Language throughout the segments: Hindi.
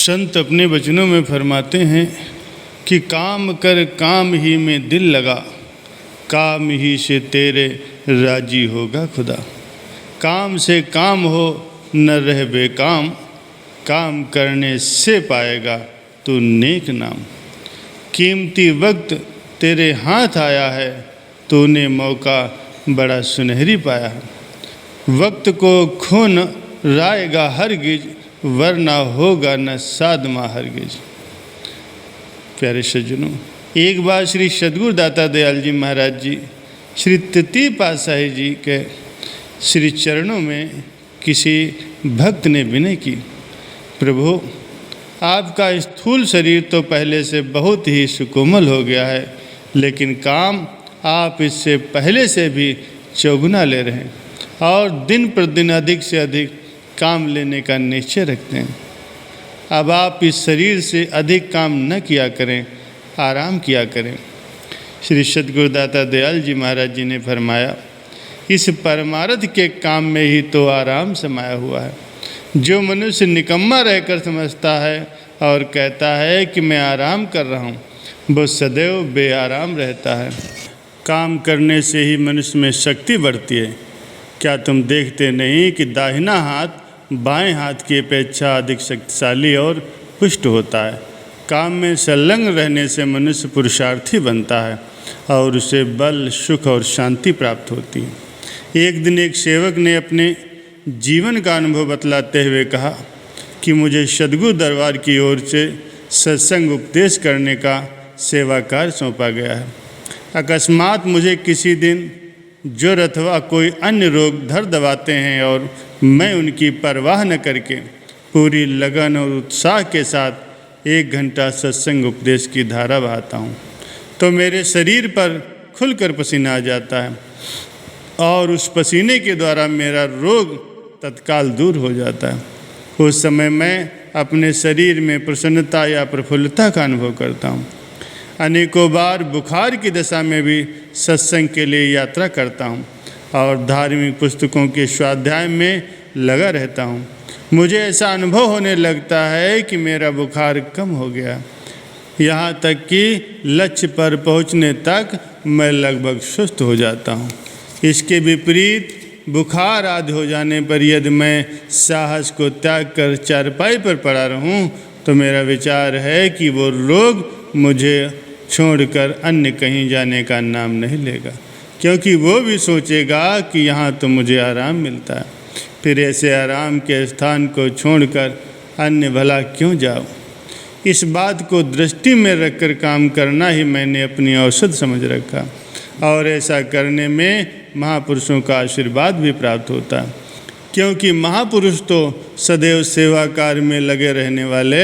संत अपने वचनों में फरमाते हैं कि काम कर काम ही में दिल लगा, काम ही से तेरे राजी होगा खुदा। काम से काम हो न रह बेकाम, काम करने से पाएगा तू नेक नाम। कीमती वक्त तेरे हाथ आया है, तूने मौका बड़ा सुनहरी पाया है। वक्त को खो न राएगा हरगिज, वरना होगा न साधमा हरगिज। प्यारे सज्जनों, एक बार श्री सद्गुरु दाता दयाल जी महाराज जी श्री तृतीय पातशाही जी के श्री चरणों में किसी भक्त ने विनय की, प्रभु आपका स्थूल शरीर तो पहले से बहुत ही सुकोमल हो गया है, लेकिन काम आप इससे पहले से भी चौगुना ले रहे हैं और दिन प्रतिदिन अधिक से अधिक काम लेने का निश्चय रखते हैं। अब आप इस शरीर से अधिक काम न किया करें, आराम किया करें। श्री सद्गुरुदाता दयाल जी महाराज जी ने फरमाया, इस परमार्थ के काम में ही तो आराम समाया हुआ है। जो मनुष्य निकम्मा रहकर समझता है और कहता है कि मैं आराम कर रहा हूँ, वो सदैव बेआराम रहता है। काम करने से ही मनुष्य में शक्ति बढ़ती है। क्या तुम देखते नहीं कि दाहिना हाथ बाएं हाथ की अपेक्षा अधिक शक्तिशाली और पुष्ट होता है। काम में संलग्न रहने से मनुष्य पुरुषार्थी बनता है और उसे बल, सुख और शांति प्राप्त होती है। एक दिन एक सेवक ने अपने जीवन का अनुभव बतलाते हुए कहा कि मुझे सद्गुरु दरबार की ओर से सत्संग उपदेश करने का सेवा कार्य सौंपा गया है। अकस्मात मुझे किसी दिन ज्वर अथवा कोई अन्य रोग धर दबाते हैं और मैं उनकी परवाह न करके पूरी लगन और उत्साह के साथ 1 घंटा सत्संग उपदेश की धारा बहाता हूँ, तो मेरे शरीर पर खुलकर पसीना आ जाता है और उस पसीने के द्वारा मेरा रोग तत्काल दूर हो जाता है। उस समय मैं अपने शरीर में प्रसन्नता या प्रफुल्लता का अनुभव करता हूँ। अनेकों बार बुखार की दशा में भी सत्संग के लिए यात्रा करता हूँ और धार्मिक पुस्तकों के स्वाध्याय में लगा रहता हूँ। मुझे ऐसा अनुभव होने लगता है कि मेरा बुखार कम हो गया, यहाँ तक कि लक्ष्य पर पहुँचने तक मैं लगभग सुस्त हो जाता हूँ। इसके विपरीत बुखार आदि हो जाने पर यदि मैं साहस को त्याग कर चारपाई पर पड़ा रहूँ, तो मेरा विचार है कि वो रोग मुझे छोड़कर अन्य कहीं जाने का नाम नहीं लेगा, क्योंकि वो भी सोचेगा कि यहाँ तो मुझे आराम मिलता है, फिर ऐसे आराम के स्थान को छोड़कर अन्य भला क्यों जाऊँ। इस बात को दृष्टि में रखकर काम करना ही मैंने अपनी औषध समझ रखा और ऐसा करने में महापुरुषों का आशीर्वाद भी प्राप्त होता है, क्योंकि महापुरुष तो सदैव सेवा कार्य में लगे रहने वाले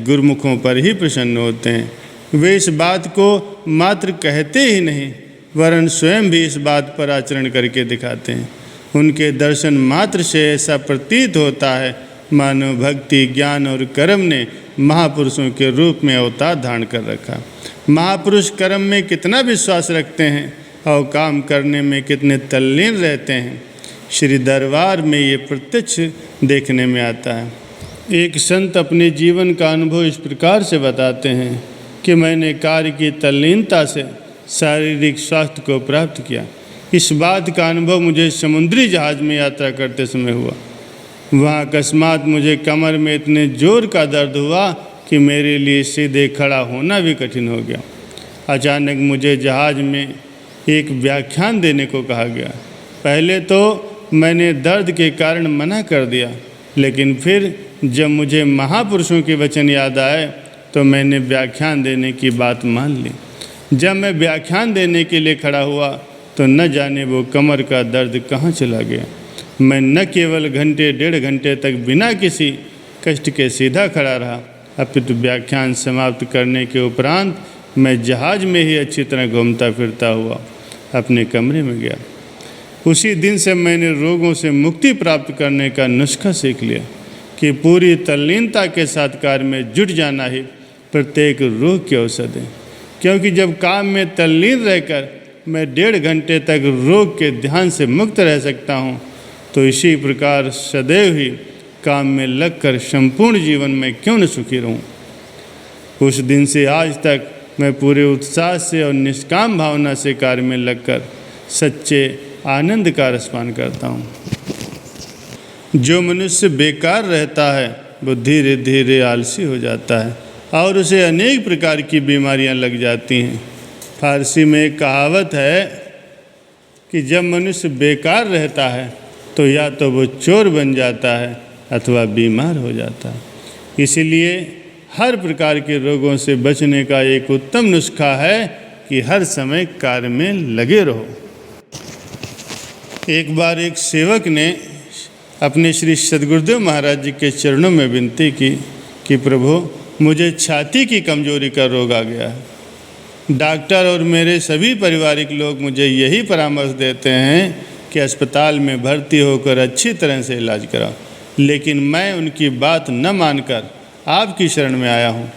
गुरुमुखों पर ही प्रसन्न होते हैं। वे इस बात को मात्र कहते ही नहीं, वरन स्वयं भी इस बात पर आचरण करके दिखाते हैं। उनके दर्शन मात्र से ऐसा प्रतीत होता है मानो भक्ति, ज्ञान और कर्म ने महापुरुषों के रूप में अवतार धारण कर रखा। महापुरुष कर्म में कितना विश्वास रखते हैं और काम करने में कितने तल्लीन रहते हैं, श्री दरबार में ये प्रत्यक्ष देखने में आता है। एक संत अपने जीवन का अनुभव इस प्रकार से बताते हैं कि मैंने कार्य की तल्लीनता से शारीरिक स्वास्थ्य को प्राप्त किया। इस बात का अनुभव मुझे समुद्री जहाज में यात्रा करते समय हुआ। वहाँ अकस्मात मुझे कमर में इतने जोर का दर्द हुआ कि मेरे लिए सीधे खड़ा होना भी कठिन हो गया। अचानक मुझे जहाज में एक व्याख्यान देने को कहा गया। पहले तो मैंने दर्द के कारण मना कर दिया, लेकिन फिर जब मुझे महापुरुषों के वचन याद आए तो मैंने व्याख्यान देने की बात मान ली। जब मैं व्याख्यान देने के लिए खड़ा हुआ तो न जाने वो कमर का दर्द कहाँ चला गया। मैं न केवल घंटे 1.5 घंटे तक बिना किसी कष्ट के सीधा खड़ा रहा, अपितु व्याख्यान समाप्त करने के उपरांत मैं जहाज में ही अच्छी तरह घूमता फिरता हुआ अपने कमरे में गया। उसी दिन से मैंने रोगों से मुक्ति प्राप्त करने का नुस्खा सीख लिया कि पूरी तल्लीनता के साथ कार्य में जुट जाना ही प्रत्येक रोग की औषध है, क्योंकि जब काम में तल्लीन रहकर मैं 1.5 घंटे तक रोग के ध्यान से मुक्त रह सकता हूँ, तो इसी प्रकार सदैव ही काम में लगकर संपूर्ण जीवन में क्यों न सुखी रहूं। उस दिन से आज तक मैं पूरे उत्साह से और निष्काम भावना से कार्य में लगकर सच्चे आनंद का रसपान करता हूँ। जो मनुष्य बेकार रहता है वो धीरे धीरे आलसी हो जाता है और उसे अनेक प्रकार की बीमारियां लग जाती हैं। फारसी में एक कहावत है कि जब मनुष्य बेकार रहता है तो या तो वो चोर बन जाता है अथवा बीमार हो जाता है। इसीलिए हर प्रकार के रोगों से बचने का एक उत्तम नुस्खा है कि हर समय कार्य में लगे रहो। एक बार एक सेवक ने अपने श्री सद्गुरुदेव महाराज जी के चरणों में विनती की कि प्रभु, मुझे छाती की कमजोरी का रोग आ गया है। डॉक्टर और मेरे सभी पारिवारिक लोग मुझे यही परामर्श देते हैं कि अस्पताल में भर्ती होकर अच्छी तरह से इलाज कराओ, लेकिन मैं उनकी बात न मानकर आपकी शरण में आया हूँ।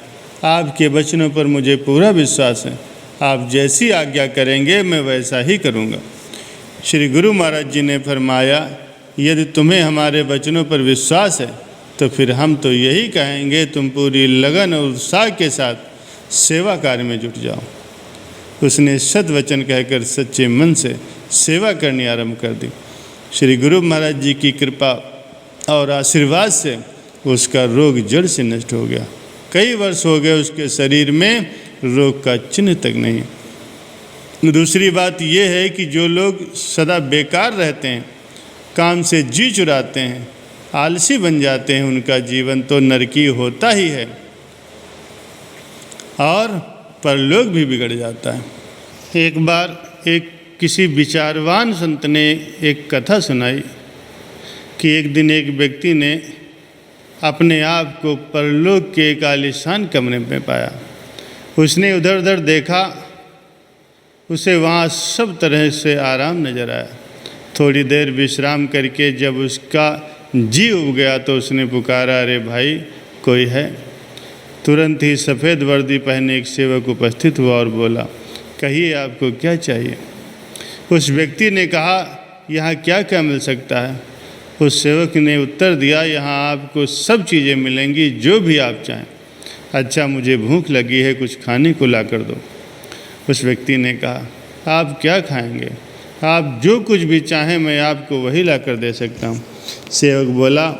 आपके वचनों पर मुझे पूरा विश्वास है। आप जैसी आज्ञा करेंगे मैं वैसा ही करूँगा। श्री गुरु महाराज जी ने फरमाया, यदि तुम्हें हमारे वचनों पर विश्वास है तो फिर हम तो यही कहेंगे तुम पूरी लगन और उत्साह के साथ सेवा कार्य में जुट जाओ। उसने सत वचन कहकर सच्चे मन से सेवा करनी आरंभ कर दी। श्री गुरु महाराज जी की कृपा और आशीर्वाद से उसका रोग जड़ से नष्ट हो गया। कई वर्ष हो गए उसके शरीर में रोग का चिन्ह तक नहीं। दूसरी बात यह है कि जो लोग सदा बेकार रहते हैं, काम से जी चुराते हैं, आलसी बन जाते हैं, उनका जीवन तो नरकी होता ही है और परलोक भी बिगड़ जाता है। एक बार एक किसी विचारवान संत ने एक कथा सुनाई कि एक दिन एक व्यक्ति ने अपने आप को परलोक के एक आलीशान कमरे में पाया। उसने उधर उधर देखा, उसे वहाँ सब तरह से आराम नजर आया। थोड़ी देर विश्राम करके जब उसका जी उब गया तो उसने पुकारा, अरे भाई कोई है? तुरंत ही सफ़ेद वर्दी पहने एक सेवक उपस्थित हुआ और बोला, कहिए आपको क्या चाहिए? उस व्यक्ति ने कहा, यहाँ क्या क्या मिल सकता है? उस सेवक ने उत्तर दिया, यहाँ आपको सब चीज़ें मिलेंगी जो भी आप चाहें। अच्छा, मुझे भूख लगी है, कुछ खाने को ला कर दो। उस व्यक्ति ने कहा, आप क्या खाएंगे? आप जो कुछ भी चाहें मैं आपको वही ला कर दे सकता हूँ। सेवक बोला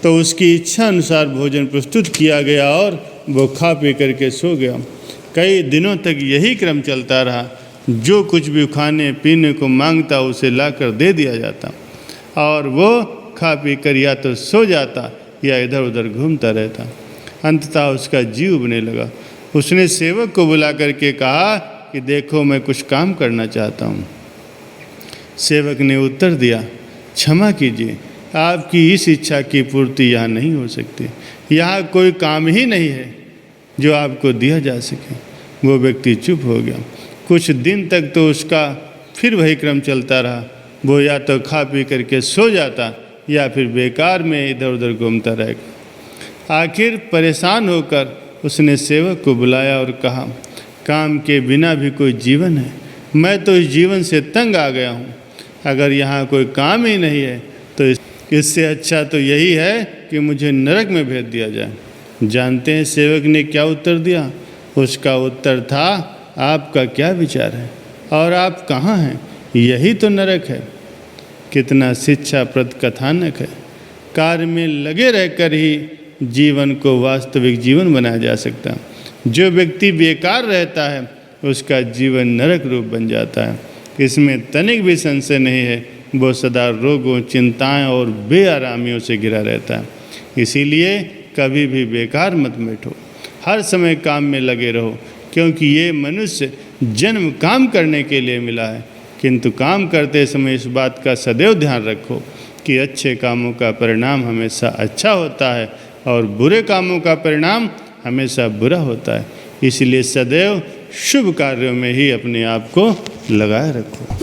तो उसकी इच्छा अनुसार भोजन प्रस्तुत किया गया और वो खा पी करके सो गया। कई दिनों तक यही क्रम चलता रहा। जो कुछ भी खाने पीने को मांगता उसे लाकर दे दिया जाता और वो खा पी कर या तो सो जाता या इधर उधर घूमता रहता। अंततः उसका जी उबने लगा। उसने सेवक को बुला करके कहा कि देखो, मैं कुछ काम करना चाहता हूँ। सेवक ने उत्तर दिया, क्षमा कीजिए, आपकी इस इच्छा की पूर्ति यहाँ नहीं हो सकती। यहाँ कोई काम ही नहीं है जो आपको दिया जा सके। वो व्यक्ति चुप हो गया। कुछ दिन तक तो उसका फिर वही क्रम चलता रहा। वो या तो खा पी करके सो जाता या फिर बेकार में इधर उधर घूमता रहेगा। आखिर परेशान होकर उसने सेवक को बुलाया और कहा, काम के बिना भी कोई जीवन है? मैं तो इस जीवन से तंग आ गया हूँ। अगर यहाँ कोई काम ही नहीं है तो इससे अच्छा तो यही है कि मुझे नरक में भेज दिया जाए। जानते हैं सेवक ने क्या उत्तर दिया? उसका उत्तर था, आपका क्या विचार है और आप कहाँ हैं? यही तो नरक है। कितना शिक्षाप्रद कथानक है। कार्य में लगे रहकर ही जीवन को वास्तविक जीवन बनाया जा सकता है। जो व्यक्ति बेकार रहता है उसका जीवन नरक रूप बन जाता है। इसमें तनिक भी संशय नहीं है। वो सदा रोगों, चिंताएं और बेआरामियों से घिरा रहता है। इसीलिए कभी भी बेकार मत बैठो, हर समय काम में लगे रहो, क्योंकि ये मनुष्य जन्म काम करने के लिए मिला है। किंतु काम करते समय इस बात का सदैव ध्यान रखो कि अच्छे कामों का परिणाम हमेशा अच्छा होता है और बुरे कामों का परिणाम हमेशा बुरा होता है। इसलिए सदैव शुभ कार्यों में ही अपने आप को लगाए रखो।